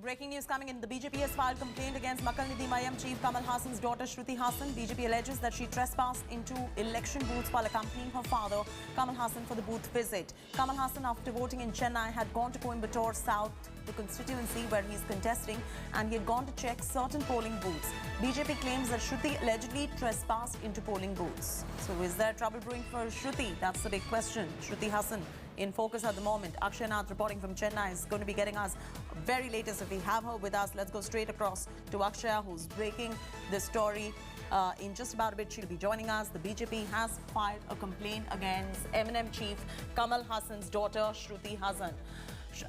breaking news coming in. The BJP has filed complaint against Makal Nidhi Mayam chief Kamal Hassan's daughter Shruti Hassan. BJP alleges that she trespassed into election booths while accompanying her father, Kamal Hassan, for the booth visit. Kamal Hassan, after voting in Chennai, had gone to Coimbatore South, the constituency where he is contesting, and he had gone to check certain polling booths. BJP claims that Shruti allegedly trespassed into polling booths. So is there trouble brewing for Shruti? That's the big question. Shruti Hassan in focus at the moment. Akshay Nath reporting from Chennai is going to be getting us very latest. If we have her with us, let's go straight across to Akshay, who's breaking this story. In just about a bit, she'll be joining us. The BJP has filed a complaint against M&M chief Kamal Hassan's daughter, Shruti Hassan.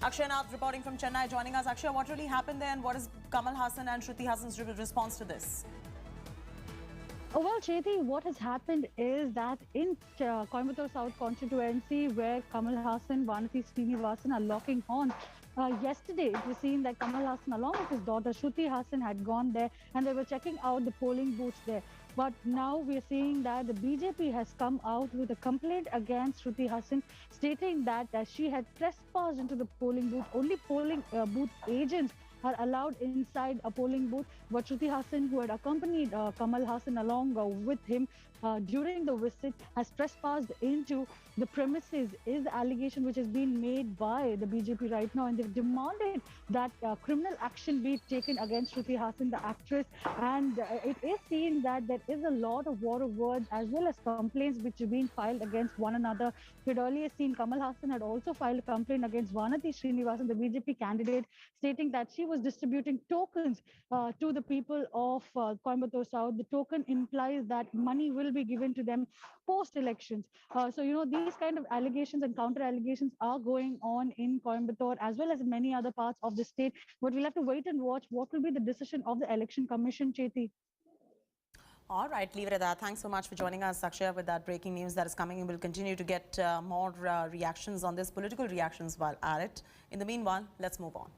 Akshay Nath reporting from Chennai, joining us. Akshay, what really happened there, and what is Kamal Hassan and Shruti Hassan's response to this? Well, Chethi, what has happened is that in Coimbatore South constituency, where Kamal Hassan, Vanathi Srinivasan are locking horns, yesterday it was seen that Kamal Hassan, along with his daughter Shruti Hassan, had gone there and they were checking out the polling booths there. But now we are seeing that the BJP has come out with a complaint against Shruti Hassan, stating that she had trespassed into the polling booth. Only polling booth agents are allowed inside a polling booth. But Shruti Hassan, who had accompanied Kamal Hassan along with him during the visit, has trespassed into the premises, is the allegation which has been made by the BJP right now. And they've demanded that criminal action be taken against Shruti Hassan, the actress. And it is seen that there is a lot of war of words as well as complaints which have been filed against one another. We had earlier seen Kamal Hassan had also filed a complaint against Vanathi Srinivasan, the BJP candidate, stating that she was distributing tokens to the people of Coimbatore South. The token implies that money will be given to them post-elections. So, these kind of allegations and counter-allegations are going on in Coimbatore as well as in many other parts of the state. But we'll have to wait and watch what will be the decision of the Election Commission, Chethi. All right, leave it at that. Thanks so much for joining us, Akshay, with that breaking news that is coming. And we'll continue to get more reactions on this, political reactions while at it. In the meanwhile, let's move on.